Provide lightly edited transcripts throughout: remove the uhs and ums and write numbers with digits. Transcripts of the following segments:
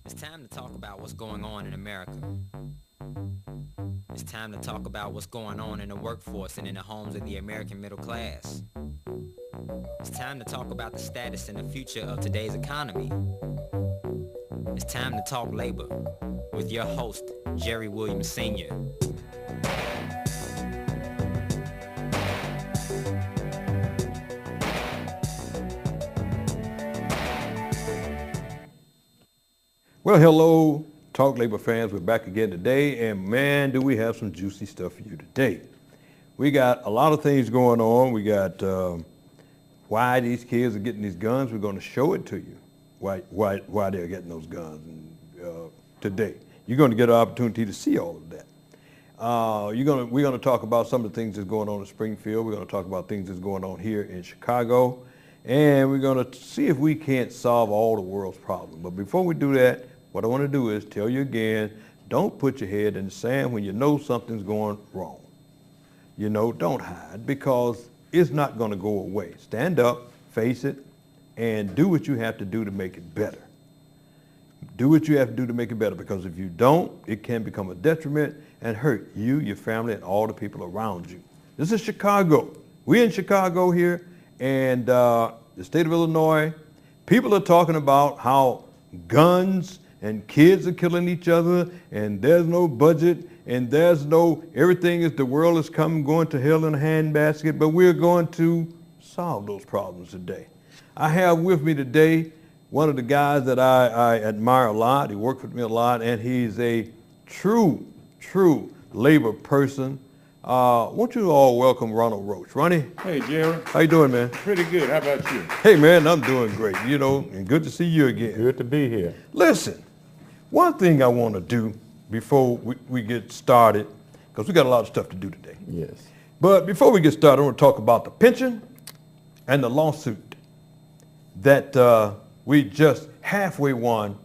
It's time to talk about what's going on in America. It's time to talk about what's going on in the workforce and in the homes of the American middle class. It's time to talk about the status and the future of today's economy. It's time to talk labor with your host, Jerry Williams Sr. Well, hello, Talk Labor fans. We're back again today, and man, do we have some juicy stuff for you today. We got a lot of things going on. We got why these kids are getting these guns. We're going to show it to you, why they're getting those guns today. You're going to get an opportunity to see all of that. We're going to talk about some of the things that's going on in Springfield. We're going to talk about things that's going on here in Chicago, and we're going to see if we can't solve all the world's problems. But before we do that, what I want to do is tell you again, don't put your head in the sand when you know something's going wrong. You know, don't hide, because it's not going to go away. Stand up, face it, and do what you have to do to make it better. Do what you have to do to make it better, because if you don't, it can become a detriment and hurt you, your family, and all the people around you. This is Chicago. We're in Chicago here, and the state of Illinois. People are talking about how guns and kids are killing each other, and there's no budget, and everything is, the world is going to hell in a handbasket, but we're going to solve those problems today. I have with me today one of the guys that I admire a lot. He worked with me a lot, and he's a true labor person. Won't you all welcome Ronald Roach. Ronnie? Hey, Jerry. How you doing, man? Pretty good. How about you? Hey, man, I'm doing great, and good to see you again. Good to be here. Listen, one thing I want to do before we get started, because we got a lot of stuff to do today. Yes. But before we get started, I want to talk about the pension and the lawsuit that we just halfway won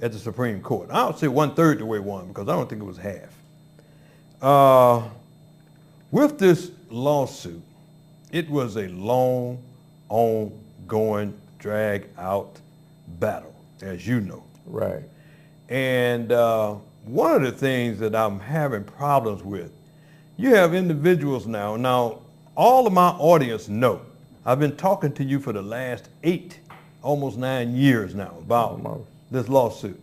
at the Supreme Court. I would say 1/3 the way won, because I don't think it was half. With this lawsuit, it was a long, ongoing, drag-out battle, as you know. Right. And one of the things that I'm having problems with, you have individuals now, all of my audience know, I've been talking to you for the last 8, almost 9 years now about this lawsuit,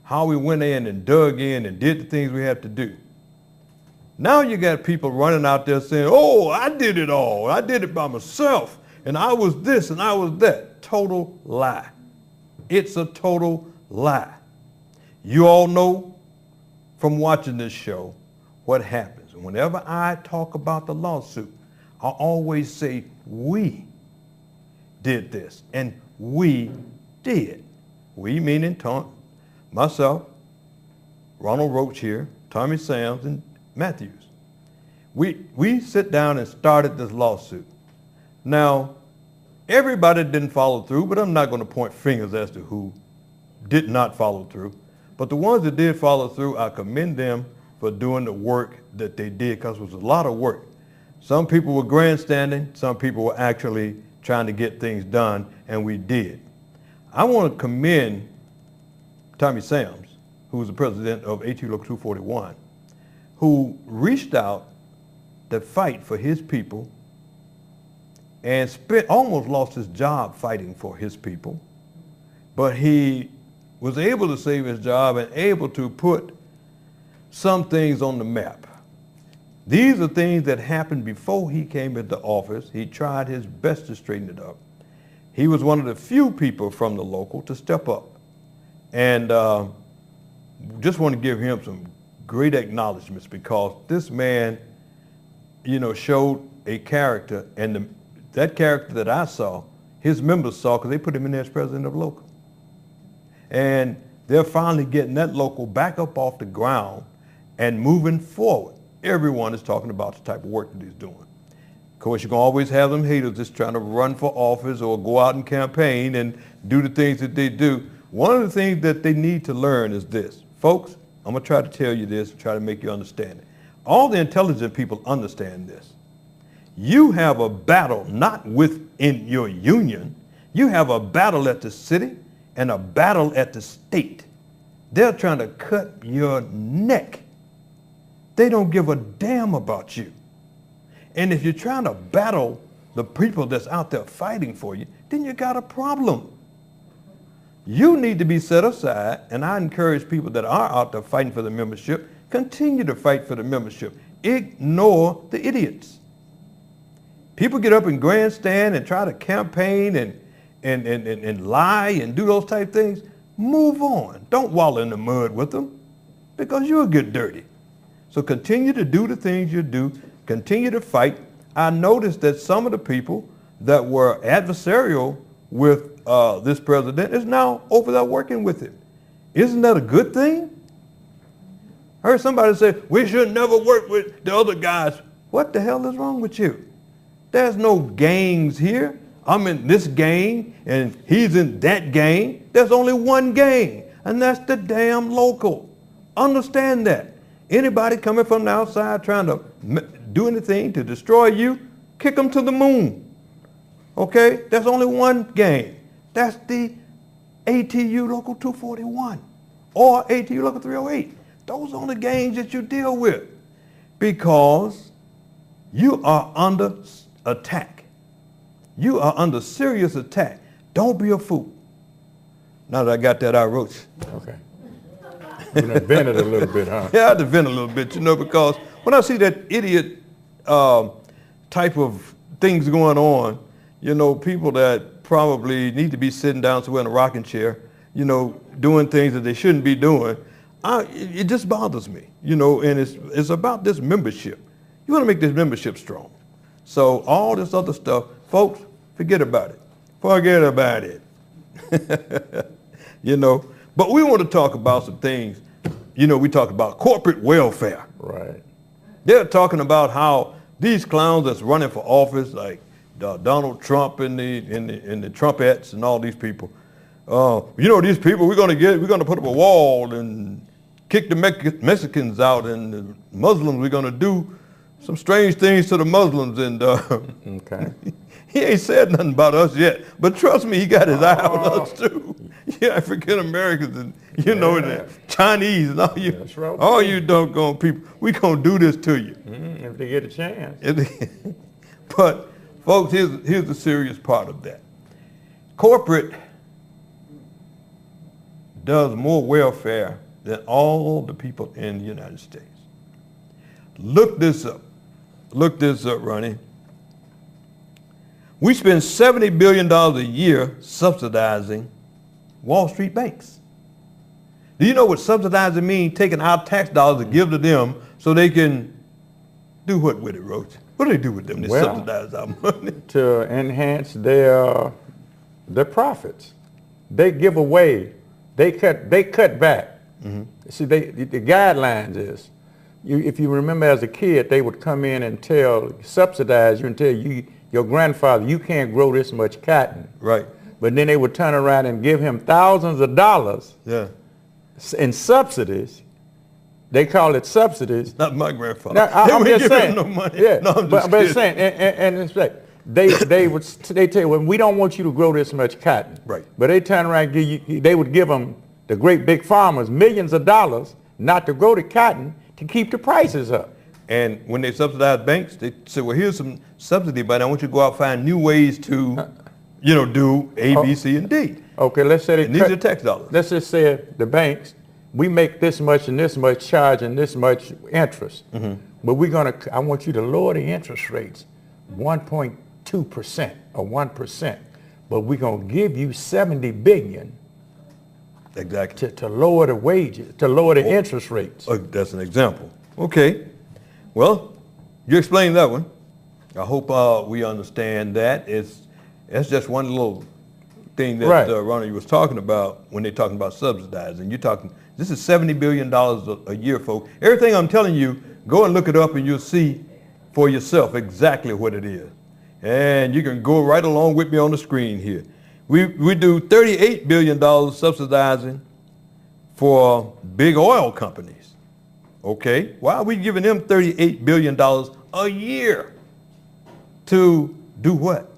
how we went in and dug in and did the things we had to do. Now you got people running out there saying, oh, I did it all. I did it by myself, and I was this and I was that. Total lie. It's a total lie. You all know from watching this show what happens. And whenever I talk about the lawsuit, I always say we did this, and we did. We meaning myself, Ronald Roach here, Tommy Sams, and Matthews. We sit down and started this lawsuit. Now, everybody didn't follow through, but I'm not going to point fingers as to who did not follow through. But the ones that did follow through, I commend them for doing the work that they did, because it was a lot of work. Some people were grandstanding, some people were actually trying to get things done, and we did. I want to commend Tommy Sams, who was the president of AT Local 241, who reached out to fight for his people and almost lost his job fighting for his people. But he was able to save his job and able to put some things on the map. These are things that happened before he came into office. He tried his best to straighten it up. He was one of the few people from the local to step up. And just want to give him some great acknowledgments, because this man, showed a character, and that character that I saw, his members saw, because they put him in there as president of local. And they're finally getting that local back up off the ground and moving forward. Everyone is talking about the type of work that he's doing. Of course, you're going to always have them haters just trying to run for office or go out and campaign and do the things that they do. One of the things that they need to learn is this. Folks, I'm going to try to tell you this, try to make you understand it. All the intelligent people understand this. You have a battle not within your union. You have a battle at the city and a battle at the state. They're trying to cut your neck. They don't give a damn about you. And if you're trying to battle the people that's out there fighting for you, then you got a problem. You need to be set aside, and I encourage people that are out there fighting for the membership, continue to fight for the membership. Ignore the idiots. People get up and grandstand and try to campaign and lie and do those type things. Move on. Don't wallow in the mud with them, because you'll get dirty. So continue to do the things you do. Continue to fight. I noticed that some of the people that were adversarial with this president is now over there working with him. Isn't that a good thing? I heard somebody say, we should never work with the other guys. What the hell is wrong with you? There's no gangs here. I'm in this gang and he's in that gang. There's only one gang, and that's the damn local. Understand that. Anybody coming from the outside trying to do anything to destroy you, kick them to the moon. Okay? There's only one gang. That's the ATU Local 241 or ATU Local 308. Those are the gangs that you deal with, because you are under attack. You are under serious attack. Don't be a fool. Now that I got that out, Roach. Okay. You done vented a little bit, huh? Yeah, I had to vent a little bit, because when I see that idiot type of things going on, people that probably need to be sitting down somewhere in a rocking chair, doing things that they shouldn't be doing, it just bothers me, and it's about this membership. You want to make this membership strong. So all this other stuff, folks, forget about it. Forget about it. But we want to talk about some things. We talk about corporate welfare. Right. They're talking about how these clowns that's running for office, like Donald Trump and the Trumpettes and all these people, these people, we're going to put up a wall and kick the Mexicans out, and the Muslims, we're going to do some strange things to the Muslims. And okay. He ain't said nothing about us yet, but trust me, he got his eye on us too. Yeah, African Americans and the Chinese and all you doggone people, we gonna do this to you. If they get a chance. But folks, here's the serious part of that. Corporate does more welfare than all the people in the United States. Look this up. Look this up, Ronnie. We spend $70 billion a year subsidizing Wall Street banks. Do you know what subsidizing means? Taking our tax dollars to give to them so they can do what with it, Roach? What do they do with them? They subsidize our money. To enhance their profits. They give away, they cut back. Mm-hmm. See, the guidelines is, if you remember as a kid, they would come in and subsidize you and tell you, your grandfather, you can't grow this much cotton. Right. But then they would turn around and give him thousands of dollars in subsidies. They call it subsidies. Not my grandfather. Now, I'm just saying. No money. Yeah, no, I'm just but it's saying, and it's like, they tell you, well, we don't want you to grow this much cotton. Right. But they turn around and they would give them, the great big farmers, millions of dollars not to grow the cotton to keep the prices up. And when they subsidize banks, they say, well, here's some subsidy, but I want you to go out and find new ways to, do A, B, C, and D. Okay, let's say these are tax dollars. Let's just say the banks, we make this much and this much charge and this much interest. Mm-hmm. But I want you to lower the interest rates 1.2% or 1%. But we're going to give you $70 billion. Exactly. To lower the wages, to lower the interest rates. That's an example. Okay. Well, you explained that one. I hope we understand that. It's just one little thing that Ronnie was talking about when they're talking about subsidizing. This is $70 billion a year, folks. Everything I'm telling you, go and look it up and you'll see for yourself exactly what it is. And you can go right along with me on the screen here. We do $38 billion subsidizing for big oil companies. Okay, why are we giving them $38 billion a year to do what?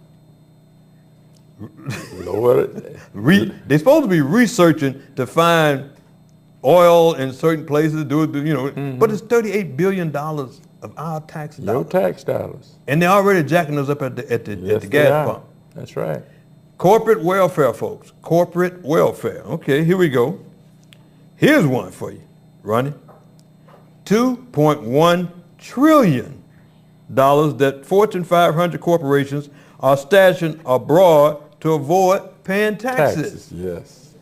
Lord. They're supposed to be researching to find oil in certain places, but it's $38 billion of our tax Your dollars. tax dollars. And they're already jacking us up at the Yes, they gas are. pump. That's right. Corporate welfare, folks. Corporate welfare. Okay, here we go. Here's one for you, Ronnie. $2.1 trillion that Fortune 500 corporations are stashing abroad to avoid paying taxes. Yes.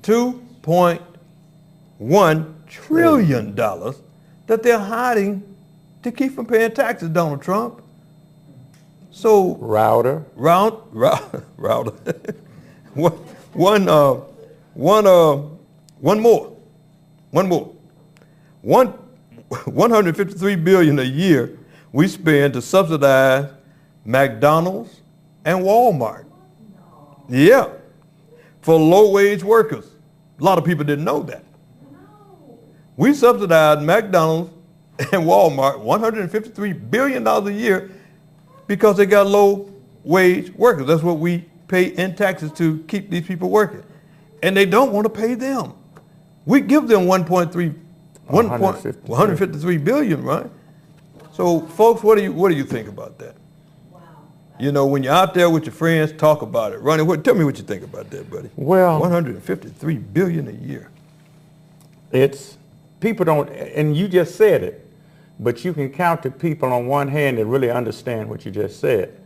$2.1 trillion that they're hiding to keep from paying taxes, Donald Trump. So Router. router. one more. 153 billion a year we spend to subsidize McDonald's and Walmart. Yeah, for low-wage workers. A lot of people didn't know that. We subsidize McDonald's and Walmart $153 billion a year because they got low-wage workers. That's what we pay in taxes to keep these people working. And they don't want to pay them. We give them 153 billion, right? So, folks, what do you think about that? Wow. You know, when you're out there with your friends, talk about it. Ronnie, tell me what you think about that, buddy. Well, 153 billion a year. It's people don't, and you just said it, but you can count the people on one hand that really understand what you just said.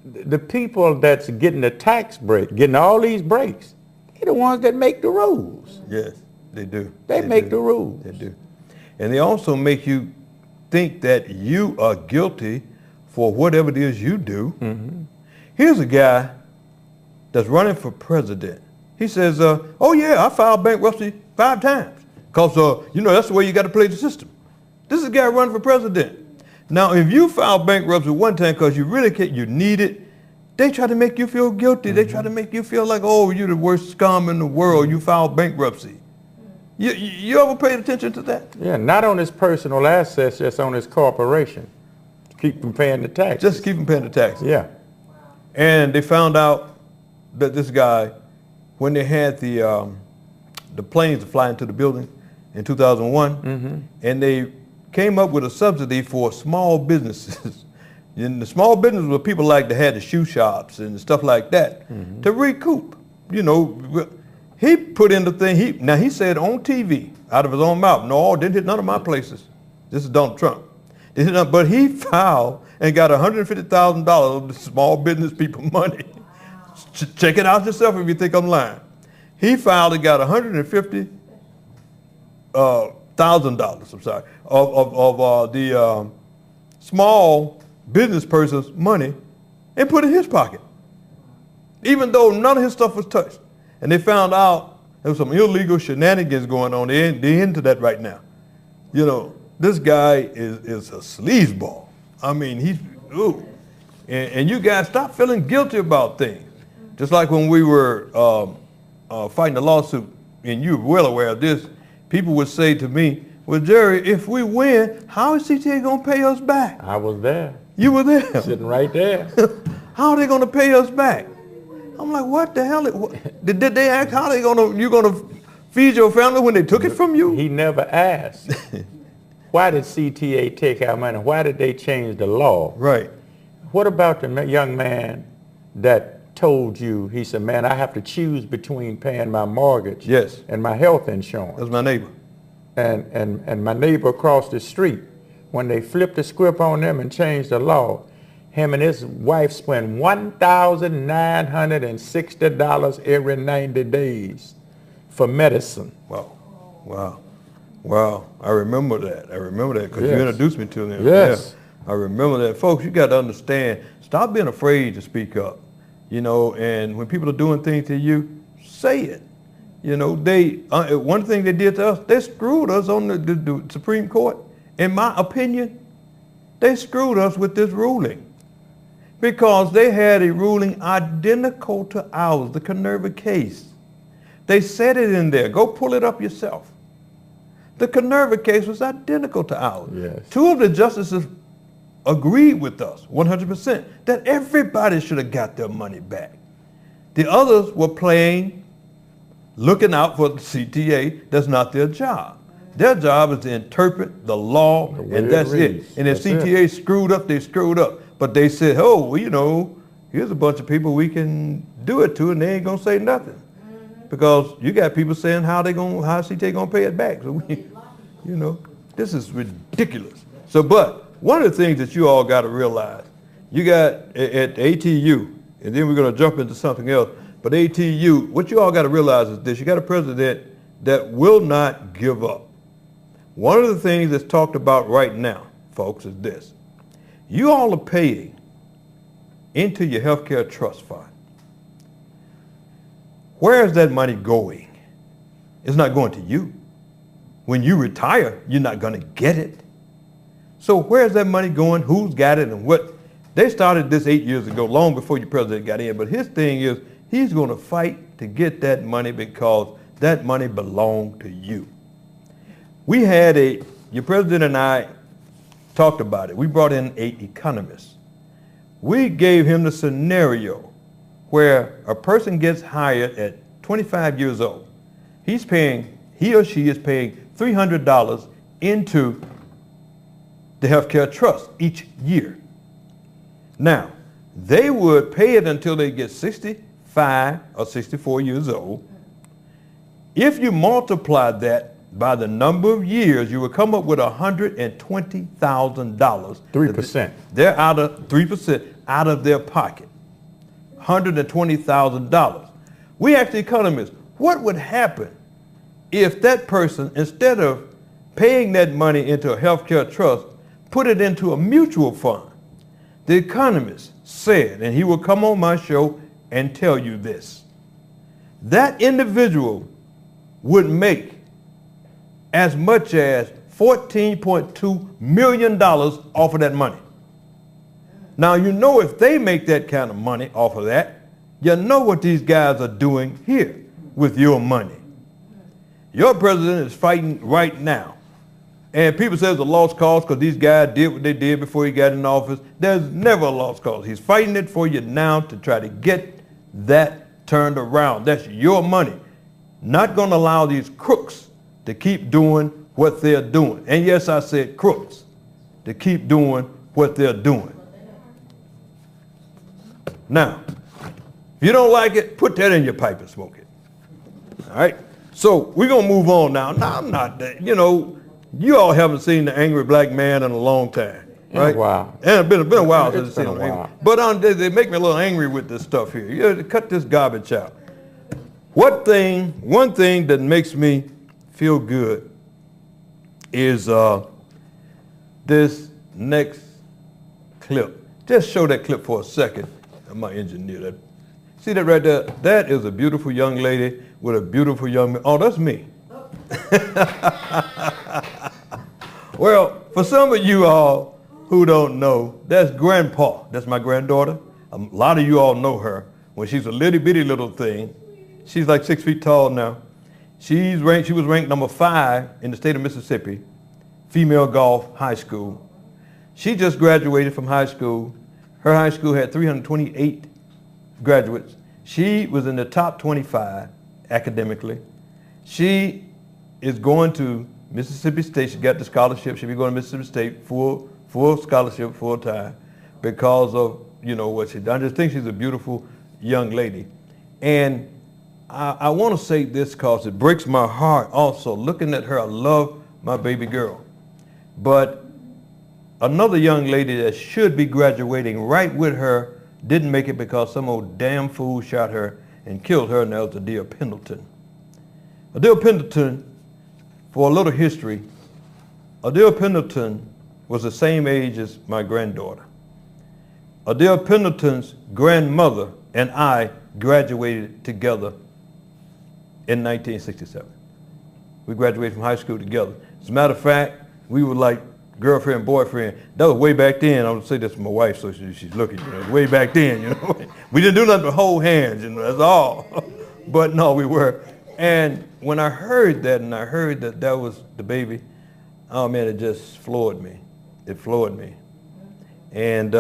The people that's getting the tax break, getting all these breaks, they're the ones that make the rules. Yes, they do. They make the rules. They do. And they also make you think that you are guilty for whatever it is you do. Mm-hmm. Here's a guy that's running for president. He says, oh yeah, I filed bankruptcy 5 times. Because, that's the way you got to play the system. This is a guy running for president. Now, if you file bankruptcy one time because you really you need it, they try to make you feel guilty. Mm-hmm. They try to make you feel like, oh, you're the worst scum in the world. You filed bankruptcy. You ever paid attention to that? Yeah, not on his personal assets, just on his corporation. Keep him paying the taxes. Just keep him paying the taxes. Yeah. And they found out that this guy, when they had the planes to fly into the building in 2001, mm-hmm. and they came up with a subsidy for small businesses. And the small businesses were people like that had the shoe shops and stuff like that, mm-hmm. to recoup. He put in the thing, he said on TV, out of his own mouth, no, didn't hit none of my places. This is Donald Trump. But he filed and got $150,000 of the small business people money. Wow. Check it out yourself if you think I'm lying. He filed and got $150,000, I'm sorry, of the small business person's money and put it in his pocket, even though none of his stuff was touched. And they found out there was some illegal shenanigans going on. They're into that right now. This guy is a sleazeball. I mean, and you guys stop feeling guilty about things. Just like when we were fighting the lawsuit, and you're well aware of this, people would say to me, well, Jerry, if we win, how is CTA going to pay us back? I was there. You were there. Sitting right there. How are they going to pay us back? I'm like, what the hell? Did they ask how you going to feed your family when they took it from you? He never asked. Why did CTA take our money? Why did they change the law? Right. What about the young man that told you, he said, man, I have to choose between paying my mortgage and my health insurance? That's my neighbor. And my neighbor across the street, when they flipped the script on them and changed the law, him and his wife spent $1,960 every 90 days for medicine. Wow. I remember that because you introduced me to them. Yes. Yeah, I remember that. Folks, you got to understand, stop being afraid to speak up. And when people are doing things to you, say it. One thing they did to us, they screwed us on the Supreme Court. In my opinion, they screwed us with this ruling. Because they had a ruling identical to ours, the Kenerva case. They said it in there. Go pull it up yourself. The Kenerva case was identical to ours. Yes. 2 of the justices agreed with us 100% that everybody should have got their money back. The others were playing looking out for the CTA. That's not their job. Their job is to interpret the law, and that's it. And if CTA screwed up, they screwed up. But they said, oh, well, you know, here's a bunch of people we can do it to, and they ain't gonna say nothing, because you got people saying how CTA gonna pay it back. So we, you know, this is ridiculous. So, but one of the things that you all got to realize, you got at ATU, and then we're gonna jump into something else. But ATU, what you all got to realize is this: you got a president that will not give up. One of the things that's talked about right now, folks, is this. You all are paying into your healthcare trust fund. Where is that money going? It's not going to you. When you retire, you're not going to get it. So where's that money going? Who's got it and what? They started this 8 years ago, long before your president got in. But his thing is he's going to fight to get that money because that money belonged to you. We had your president and I talked about it. We brought in an economist. We gave him the scenario where a person gets hired at 25 years old. He or she is paying $300 into the healthcare trust each year. Now, they would pay it until they get 65 or 64 years old. If you multiply that by the number of years, you will come up with $120,000. 3%. They're out of 3% out of their pocket. $120,000. We asked the economists, what would happen if that person, instead of paying that money into a healthcare trust, put it into a mutual fund? The economist said, and he will come on my show and tell you this, that individual would make as much as $14.2 million off of that money. Now, you know, if they make that kind of money off of that, you know what these guys are doing here with your money. Your president is fighting right now. And people say it's a lost cause because these guys did what they did before he got in office. There's never a lost cause. He's fighting it for you now to try to get that turned around. That's your money. Not going to allow these crooks to keep doing what they're doing. And yes, I said crooks, to keep doing what they're doing. Now, if you don't like it, put that in your pipe and smoke it. All right? So we're going to move on now. Now, I'm not, you know, you all haven't seen the angry black man in a long time, right? Wow. And it's been a while since I've seen been a him while. angry. But they make me a little angry with this stuff here. You have to cut this garbage out. One thing that makes me feel good is this next clip. Just show that clip for a second. I'm my engineer. See that right there? That is a beautiful young lady with a beautiful young man. Oh, that's me. Well, for some of you all who don't know, that's Grandpa. That's my granddaughter. A lot of you all know her. When she's a little bitty little thing, she's like 6 feet tall now. She was ranked number 5 in the state of Mississippi, female golf high school. She just graduated from high school. Her high school had 328 graduates. She was in the top 25 academically. She is going to Mississippi State. She got the scholarship. She'll be going to Mississippi State full scholarship, full time, because of, you know, what she's done. I just think she's a beautiful young lady. And I want to say this because it breaks my heart also. Looking at her, I love my baby girl. But another young lady that should be graduating right with her didn't make it because some old damn fool shot her and killed her, and that was Adele Pendleton. Adele Pendleton, for a little history, Adele Pendleton was the same age as my granddaughter. Adele Pendleton's grandmother and I graduated together in 1967. We graduated from high school together. As a matter of fact, we were like girlfriend and boyfriend. That was way back then. I would say this to my wife, so she's looking, you know, way back then, you know. We didn't do nothing but hold hands, you know, that's all. But no, we were. And when I heard that, and I heard that that was the baby, oh man, it just floored me. It floored me. And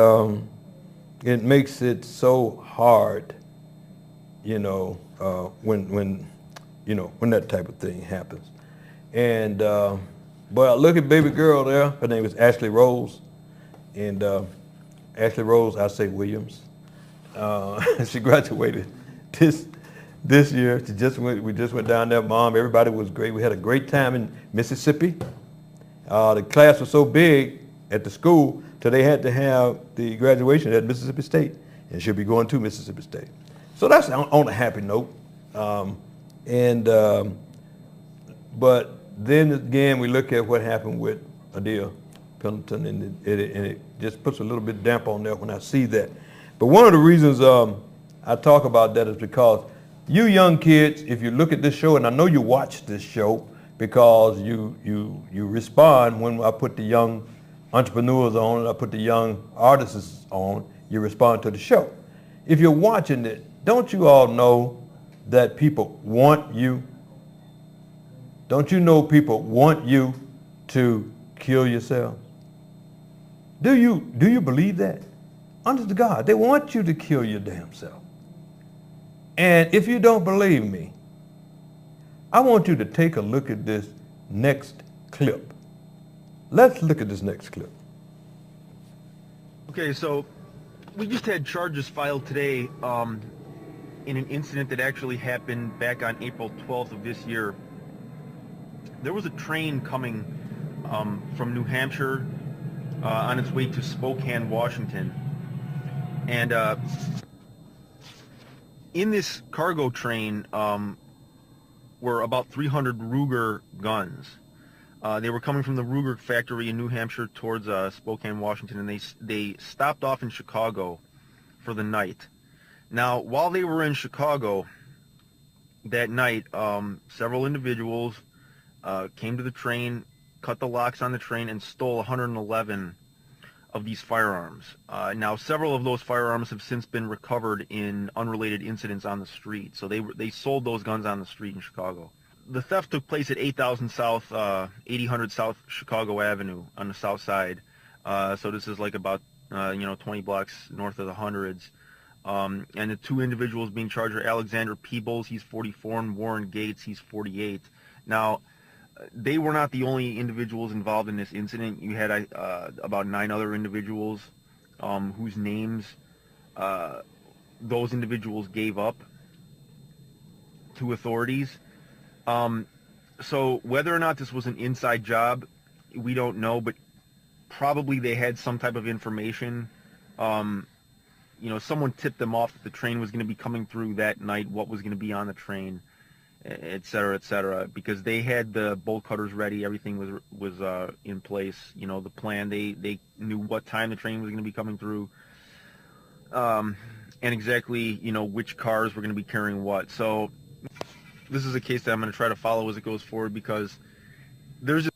it makes it so hard, you know, when when that type of thing happens. And but I look at baby girl there. Her name is Ashley Rose, and Ashley Rose, I say Williams. She graduated this year. We just went down there. Mom, everybody was great. We had a great time in Mississippi. The class was so big at the school, so they had to have the graduation at Mississippi State, and she'll be going to Mississippi State. So that's on a happy note. But then again, we look at what happened with Adia Pendleton, and it just puts a little bit damp on there when I see that. But one of the reasons I talk about that is because you young kids, if you look at this show, and I know you watch this show because you respond when I put the young entrepreneurs on and I put the young artists on, you respond to the show. If you're watching it, don't you all know that people want you? Don't you know people want you to kill yourself? Do you believe that? Honest to God, they want you to kill your damn self. And if you don't believe me, I want you to take a look at this next clip. Let's look at this next clip. Okay, so we just had charges filed today in an incident that actually happened back on April 12th of this year. There was a train coming from New Hampshire on its way to Spokane, Washington. And in this cargo train were about 300 Ruger guns. They were coming from the Ruger factory in New Hampshire towards Spokane, Washington, and they stopped off in Chicago for the night. Now, while they were in Chicago that night, several individuals came to the train, cut the locks on the train, and stole 111 of these firearms. Now, several of those firearms have since been recovered in unrelated incidents on the street. So they sold those guns on the street in Chicago. The theft took place at 8000 South, 8000 South Chicago Avenue on the south side. So this is like about 20 blocks north of the Hundreds. And the two individuals being charged are Alexander Peebles, he's 44, and Warren Gates, he's 48. Now, they were not the only individuals involved in this incident. You had about 9 other individuals whose names those individuals gave up to authorities. So whether or not this was an inside job, we don't know, but probably they had some type of information. Someone tipped them off that the train was going to be coming through that night, what was going to be on the train, et cetera, because they had the bolt cutters ready. Everything was in place. The plan. They knew what time the train was going to be coming through, and exactly which cars were going to be carrying what. So this is a case that I'm going to try to follow as it goes forward, because there's.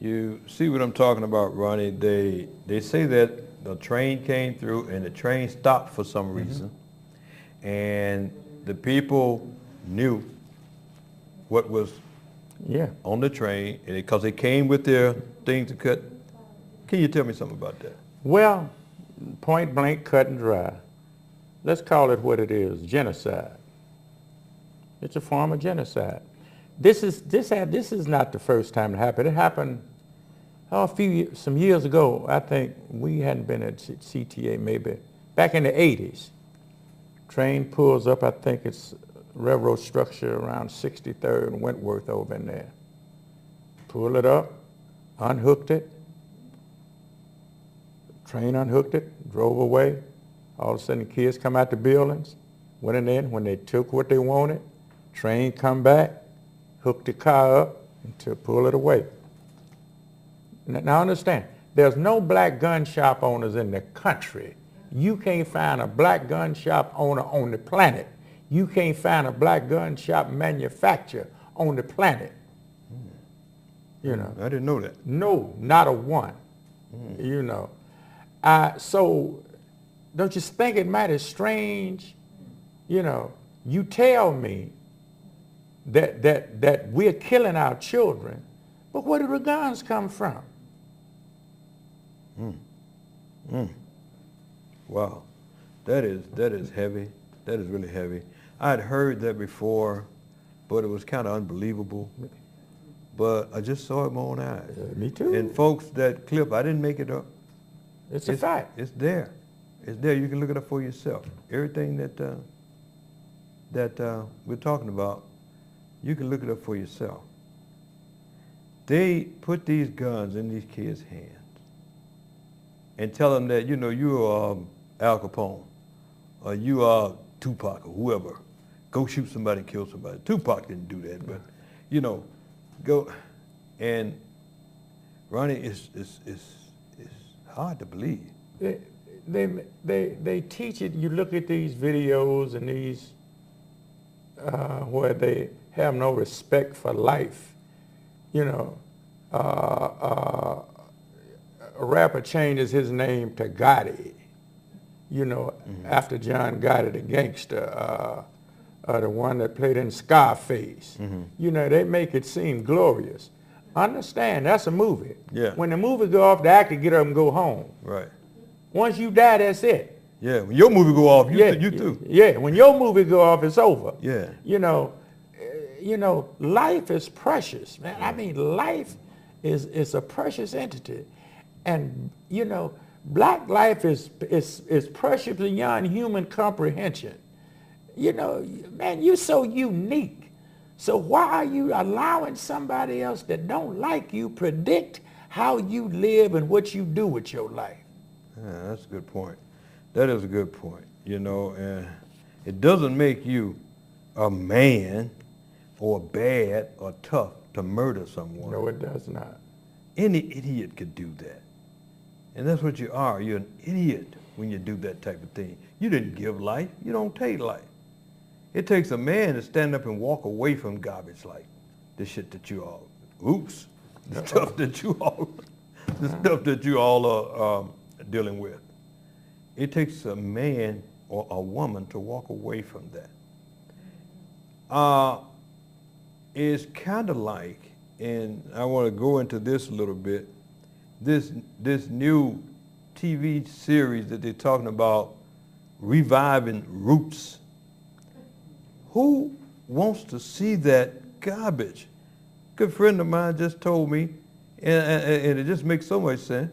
You see what I'm talking about, Ronnie? They say that the train came through and the train stopped for some reason. And the people knew what was on the train, and because they came with their thing to cut. Can you tell me something about that? Well, point blank, cut and dry. Let's call it what it is: genocide. It's a form of genocide. This is not the first time it happened. It happened some years ago. I think we hadn't been at CTA maybe back in the 80s. Train pulls up, I think it's railroad structure around 63rd and Wentworth over in there. Pull it up, unhooked it. Train unhooked it, drove away. All of a sudden the kids come out the buildings, went in there. When they took what they wanted, train come back, hooked the car up and to pull it away. Now understand, there's no black gun shop owners in the country. You can't find a black gun shop owner on the planet. You can't find a black gun shop manufacturer on the planet. I didn't know that. No, not a one. So don't you think it might be strange? You tell me that we're killing our children, but where do the guns come from? Wow, that is heavy. That is really heavy. I had heard that before, but it was kind of unbelievable. But I just saw it with my own eyes. Me too. And folks, that clip, I didn't make it up. It's a fact. It's there. It's there. You can look it up for yourself. Everything that we're talking about, you can look it up for yourself. They put these guns in these kids' hands and tell them that, you know, you are Al Capone, or you are Tupac, or whoever. Go shoot somebody and kill somebody. Tupac didn't do that, but, you know, go. And Ronnie, it's hard to believe. They teach it. You look at these videos and these where they have no respect for life. You know, a rapper changes his name to Gotti. You know, after John Gotti, the gangster, the one that played in Scarface. You know, they make it seem glorious. Understand, that's a movie. Yeah. When the movie go off, the actor get up and go home. Right. Once you die, that's it. Yeah, when your movie go off, you too. Yeah, when your movie go off, it's over. Yeah. You know, life is precious, man. I mean, life is a precious entity. And, you know, black life is precious beyond human comprehension. You know, man, you're so unique. So why are you allowing somebody else that don't like you predict how you live and what you do with your life? Yeah, that's a good point. That is a good point. You know, and it doesn't make you a man or bad or tough to murder someone. No, it does not. Any idiot could do that. And that's what you are. You're an idiot when you do that type of thing. You didn't give life. You don't take life. It takes a man to stand up and walk away from garbage like the shit that you all, the stuff that you all are dealing with. It takes a man or a woman to walk away from that. It's kind of like, and I want to go into this a little bit, this new TV series that they're talking about, reviving Roots. Who wants to see that garbage? A good friend of mine just told me, and it just makes so much sense,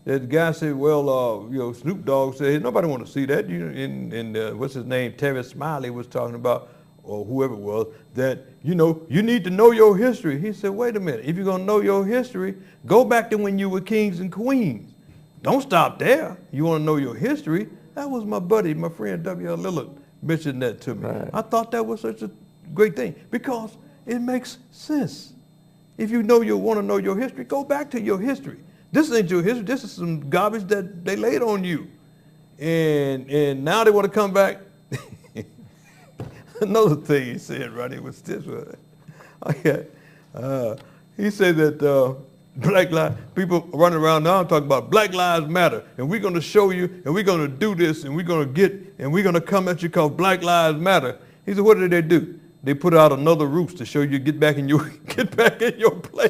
that the guy said, well, you know, Snoop Dogg said, nobody want to see that. And what's his name, Terry Smiley was talking about, or whoever it was, that, you know, you need to know your history. He said, wait a minute, if you're going to know your history, go back to when you were kings and queens. Don't stop there. You want to know your history? That was my buddy, my friend W.L. Lillard mentioned that to me. Right. I thought that was such a great thing because it makes sense. If you want to know your history, go back to your history. This ain't your history. This is some garbage that they laid on you. And now they want to come back. Another thing he said, Ronnie, was this one. Okay. He said that black lives, people running around now talking about Black Lives Matter, and we're going to show you, and we're going to do this, and we're going to come at you because Black Lives Matter. He said, what did they do? They put out another Roots to show you get back in your place.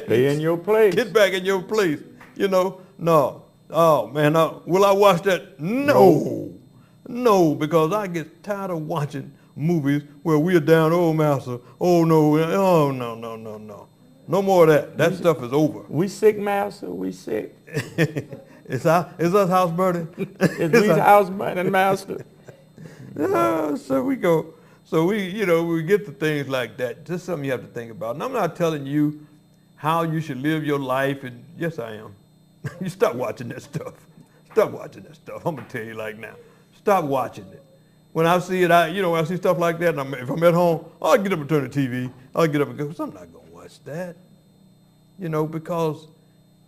Stay in your place. Get back in your place. You know, no. Oh, man, will I watch that? No, because I get tired of watching movies where we're down, oh, master, oh, no, no. No more of that. That stuff is over. We sick, master, we sick. Is us house burning? Is we house burning, master? So we go. So we get to things like that. Just something you have to think about. And I'm not telling you how you should live your life. And yes, I am. You stop watching that stuff. Stop watching that stuff. I'm gonna tell you like now. Stop watching it. When I see it, when I see stuff like that, and if I'm at home, I'll get up and turn the TV. I'll get up and go, because I'm not gonna watch that. You know, because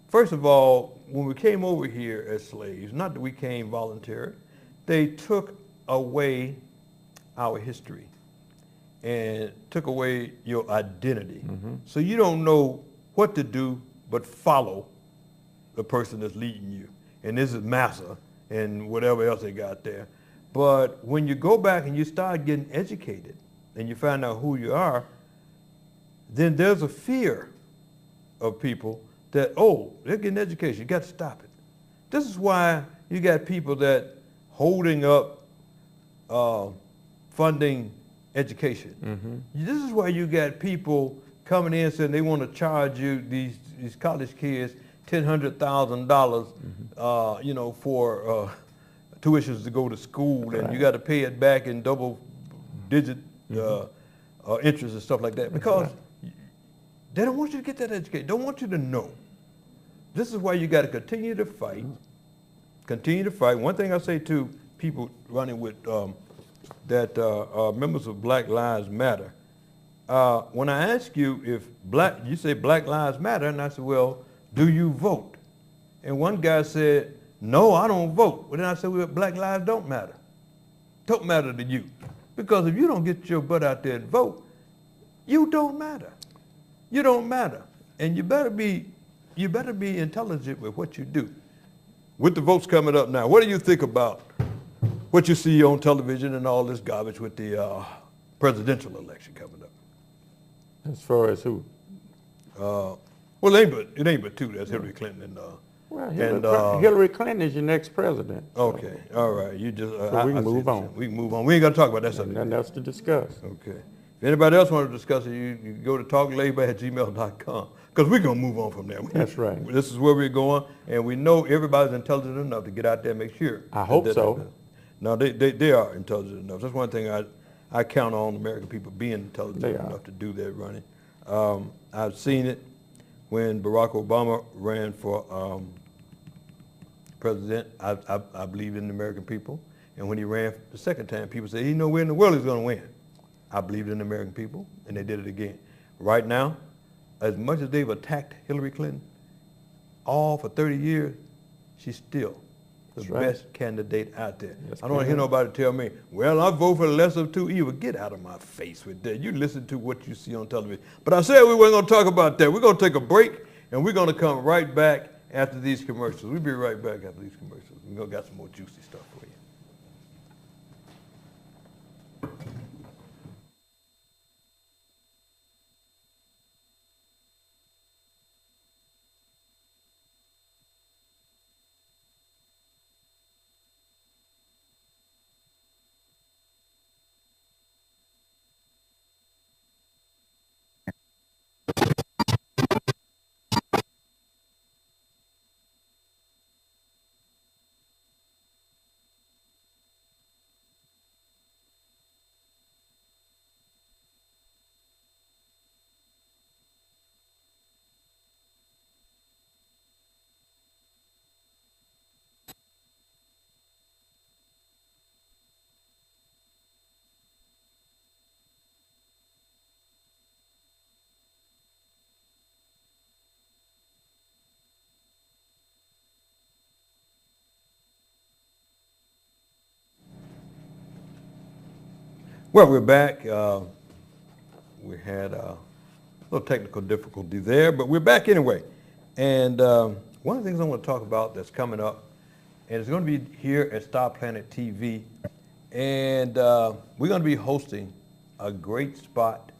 first of all, when we came over here as slaves, not that we came voluntary, they took away our history and took away your identity. So you don't know what to do but follow the person that's leading you. And this is massa and whatever else they got there. But when you go back and you start getting educated and you find out who you are, then there's a fear of people that, oh, they're getting education. You got to stop it. This is why you got people that holding up funding education. This is why you got people coming in saying they want to charge you, these college kids, $100,000, you know, for tuitions to go to school, and you got to pay it back in double-digit interest and stuff like that, because they don't want you to get that education. Don't want you to know. This is why you got to continue to fight. Continue to fight. One thing I say to people running with that members of Black Lives Matter, when I ask you if you say Black Lives Matter, and I said, well, do you vote? And one guy said, no, I don't vote. Well, then I said, well, Black lives don't matter. Don't matter to you. Because if you don't get your butt out there and vote, you don't matter. You don't matter. And you better be intelligent with what you do. With the votes coming up now, what do you think about what you see on television and all this garbage with the presidential election coming up? As far as who? Well, it ain't but two. That's Hillary Clinton and well, Hillary Clinton is your next president. Okay, all right. You just So we can move on. We can move on. We ain't got to talk about that subject. Nothing else to discuss. Okay. If anybody else wants to discuss it, you go to talklabor@gmail.com, because we're going to move on from there. That's right. This is where we're going, and we know everybody's intelligent enough to get out there and make sure. I hope so. No, they are intelligent enough. That's one thing I count on American people being intelligent enough to do that running. I've seen it when Barack Obama ran for president. I believed in the American people. And when he ran the second time, people said, he know where in the world he's going to win. I believed in the American people, and they did it again. Right now, as much as they've attacked Hillary Clinton, all for 30 years, she's still the best candidate out there. I don't want to hear nobody tell me, well, I vote for the lesser of two evils. Get out of my face with that. You listen to what you see on television. But I said we weren't going to talk about that. We're going to take a break, and we're going to come right back after these commercials. We'll be right back after these commercials. We're going to got some more juicy stuff for you. Well, we're back. We had a little technical difficulty there, but we're back anyway. And one of the things I want to talk about that's coming up, and it's going to be here at Star Planet TV, and we're going to be hosting a great spot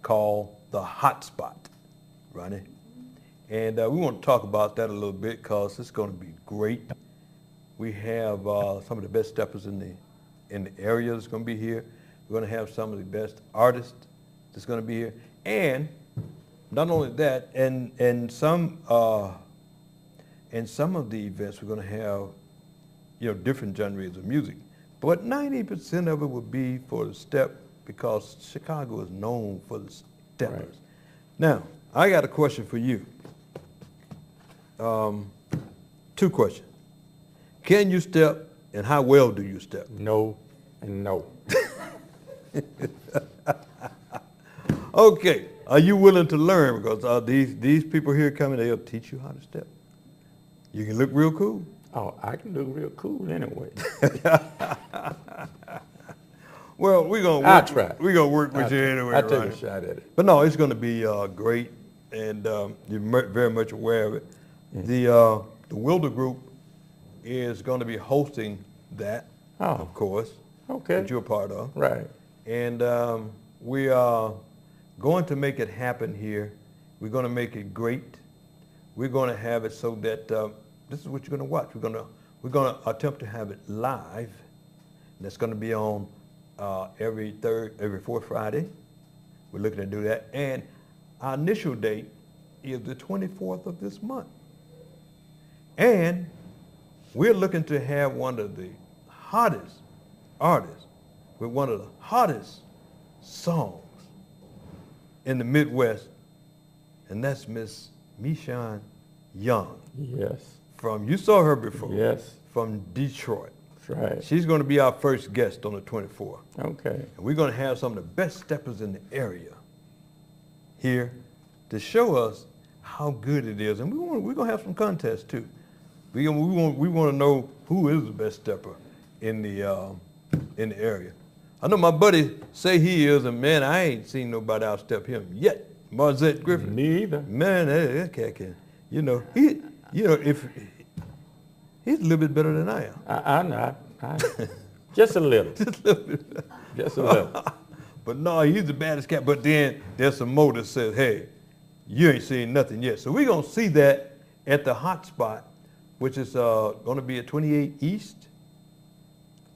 called The Hot Spot, Ronnie. And we want to talk about that a little bit because it's going to be great. We have some of the best steppers in the area that's going to be here. We're going to have some of the best artists that's going to be here. And not only that, and some of the events we're going to have, different genres of music. But 90% of it will be for the step, because Chicago is known for the steppers. Right. Now, I got a question for you. Two questions. Can you step, and how well do you step? No and no. Okay. Are you willing to learn? Because these people here coming, they'll teach you how to step. You can look real cool. Oh, I can look real cool anyway. Well, we're gonna work with you anyway. I'll take a shot at it. But no, it's gonna be great, and you're very much aware of it. Mm-hmm. The Wilder Group is going to be hosting that, of course. Okay. That you're a part of. Right. And we are going to make it happen here. We're going to make it great. We're going to have it so that this is what you're going to watch. We're going to attempt to have it live. And it's going to be on every fourth Friday. We're looking to do that. And our initial date is the 24th of this month. And we're looking to have one of the hottest artists with one of the hottest songs in the Midwest, and that's Miss Meshon Young. Yes. You saw her before. Yes. From Detroit. That's right. She's going to be our first guest on the 24th. Okay. And we're going to have some of the best steppers in the area here to show us how good it is. And we're going to have some contests too. We want to know who is the best stepper in the area. I know my buddy say he is, and man, I ain't seen nobody outstep him yet. Marzette Griffin. Me either. Man, that cat can. If he's a little bit better than I am. I'm not. Just a little. Just a little bit. Just a little. But no, he's the baddest cat. But then there's some more that says, hey, you ain't seen nothing yet. So we're going to see that at the hot spot, which is going to be at 28 East,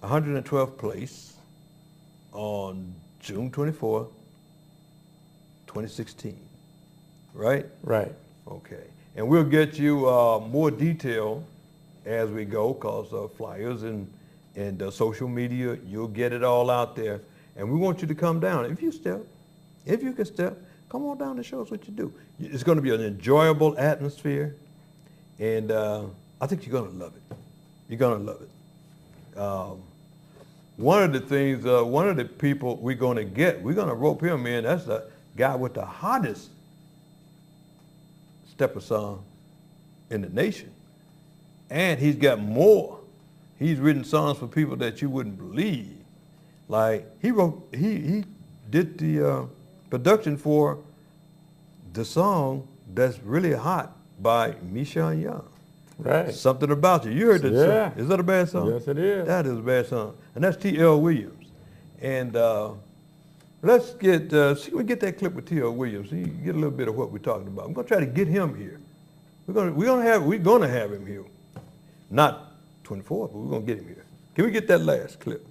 112th Place on June 24th, 2016. Right? Right. Okay. And we'll get you more detail as we go, because flyers and social media, you'll get it all out there. And we want you to come down. If you can step, come on down and show us what you do. It's going to be an enjoyable atmosphere, and I think you're going to love it. You're going to love it. One of the things, one of the people we're going to rope him in. That's the guy with the hottest stepper song in the nation. And he's got more. He's written songs for people that you wouldn't believe. Like he did the production for the song that's really hot by Meshon Young. Right. Something About You. You heard that Yeah. song. Is that a bad song? Yes, it is. That is a bad song. And that's T.L. Williams. And let's get, see if we get that clip with T.L. Williams. So you get a little bit of what we're talking about. I'm going to try to get him here. We're gonna have him here. Not 24, but we're going to get him here. Can we get that last clip?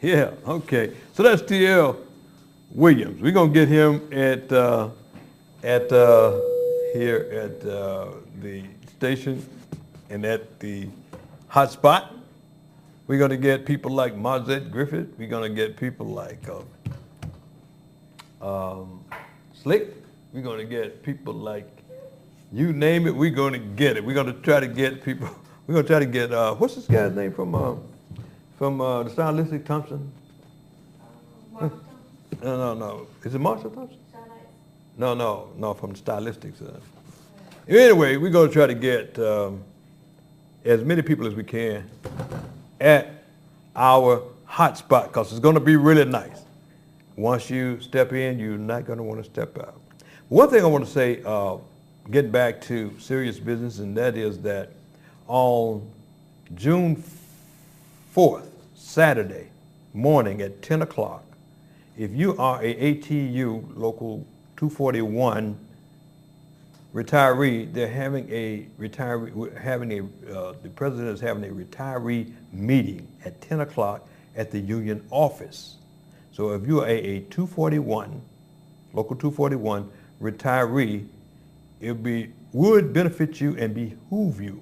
Yeah, okay. So that's T.L. Williams. We're gonna get him at here at the station and at the hot spot. We're gonna get people like Marzette Griffith. We're gonna get people like Slick. We're gonna get people like, you name it, we're gonna get it. We're gonna try to get people. We're gonna try to get what's this guy's name from the Stylistic Thompson? No. Is it Marshall Thompson? No, from the Stylistics. Anyway, we're going to try to get as many people as we can at our hot spot because it's going to be really nice. Once you step in, you're not going to want to step out. One thing I want to say, getting back to serious business, and that is that on June 4th, Saturday morning at 10 o'clock, if you are a ATU Local 241 retiree, they're having a the president is having a retiree meeting at 10 o'clock at the union office. So if you are a 241, Local 241 retiree, it would benefit you and behoove you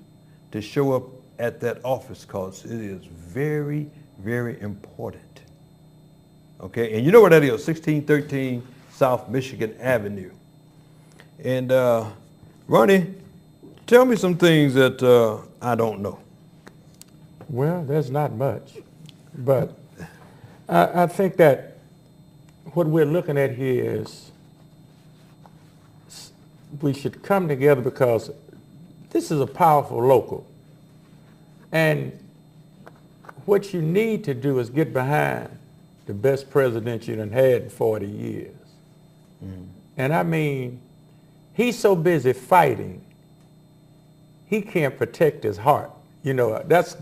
to show up at that office because it is very, very important. Okay, and you know where that is, 1613 South Michigan Avenue. And Ronnie, tell me some things that I don't know. Well, there's not much, but I think that what we're looking at here is we should come together because this is a powerful local. And what you need to do is get behind the best president you done had in 40 years. Mm. And I mean, he's so busy fighting, he can't protect his heart. You know, that's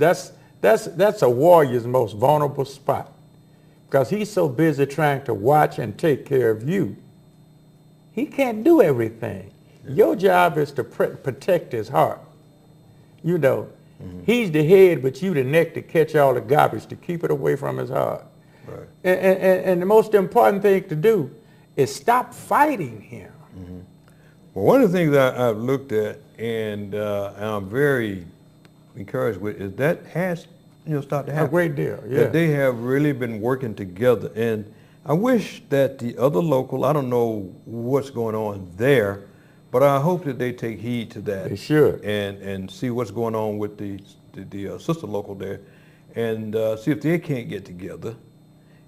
a warrior's most vulnerable spot because he's so busy trying to watch and take care of you. He can't do everything. Your job is to protect his heart. You know, he's the head, but you the neck to catch all the garbage, to keep it away from his heart. Right. And the most important thing to do is stop fighting him. Mm-hmm. Well, one of the things that I've looked at and I'm very encouraged with is that has started to happen. A great deal, yeah. That they have really been working together. And I wish that the other local, I don't know what's going on there, but I hope that they take heed to that. They should. And see what's going on with the sister local there and see if they can't get together.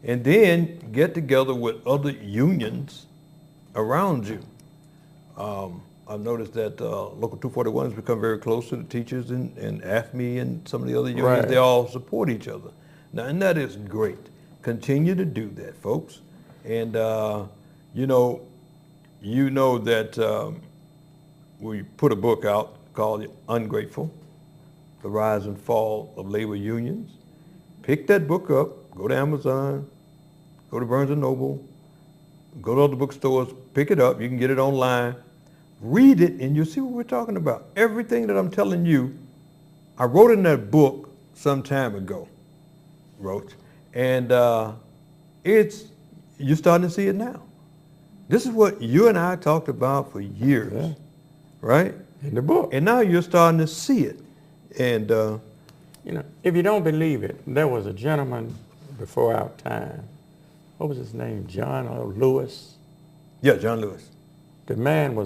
And then get together with other unions around you. I've noticed that Local 241 has become very close to the teachers and AFME and some of the other unions. Right. They all support each other. Now, and that is great. Continue to do that, folks. And, you know that we put a book out called Ungrateful, The Rise and Fall of Labor Unions. Pick that book up, go to Amazon, go to Barnes & Noble, go to other bookstores, pick it up. You can get it online. Read it, and you'll see what we're talking about. Everything that I'm telling you, I wrote in that book some time ago, Roach, and you're starting to see it now. This is what you and I talked about for years, right? In the book. And now you're starting to see it. And if you don't believe it, there was a gentleman before our time. What was his name? John Lewis? Yeah, John Lewis. The man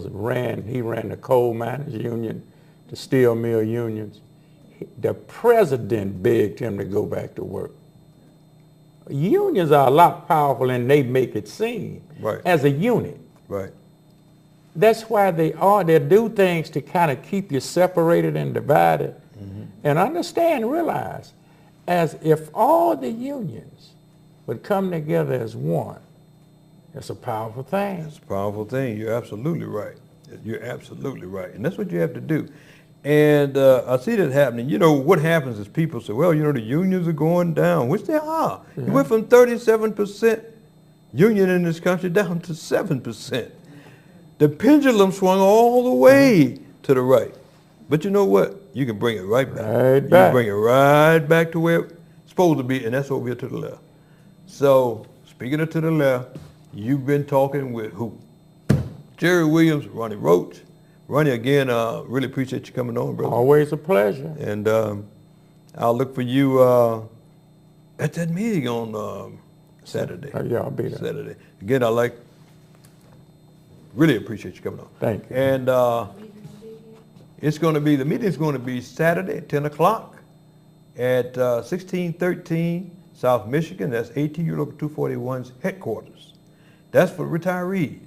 he ran the coal miners union, the steel mill unions. The president begged him to go back to work. Unions are a lot powerful and they make it seem as a unit. Right. That's why they do things to kind of keep you separated and divided. Mm-hmm. And understand and realize, as if all the unions would come together as one, it's a powerful thing. It's a powerful thing. You're absolutely right. You're absolutely right. And that's what you have to do. And I see that happening. You know, what happens is people say, well, the unions are going down, which they are. Yeah. It went from 37% union in this country down to 7%. The pendulum swung all the way to the right. But you know what? You can bring it right back. Right back. You can bring it right back to where it's supposed to be, and that's over here to the left. So, speaking of to the left, you've been talking with who? Jerry Williams, Ronnie Roach. Ronnie, again, really appreciate you coming on, brother. Always a pleasure. And I'll look for you at that meeting on Saturday. Yeah, I'll be there. Saturday. Again, really appreciate you coming on. Thank you. And the meeting's going to be Saturday at 10 o'clock at 1613 South Michigan. That's ATU Local 241's headquarters. That's for retirees.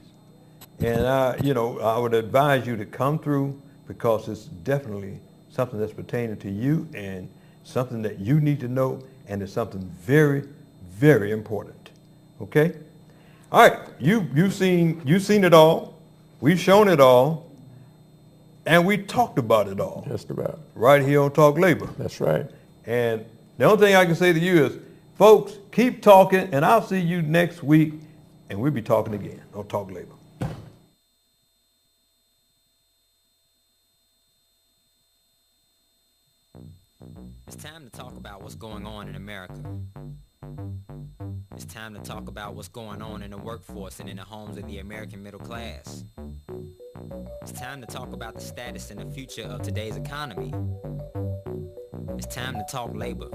And I would advise you to come through because it's definitely something that's pertaining to you and something that you need to know, and it's something very, very important. Okay? All right, you've seen it all. We've shown it all, and we talked about it all. Just about. Right here on Talk Labor. That's right. And the only thing I can say to you is, folks, keep talking, and I'll see you next week, and we'll be talking again on Talk Labor. It's time to talk about what's going on in America. It's time to talk about what's going on in the workforce and in the homes of the American middle class. It's time to talk about the status and the future of today's economy. It's time to talk labor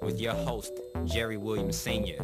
with your host, Jerry Williams Sr.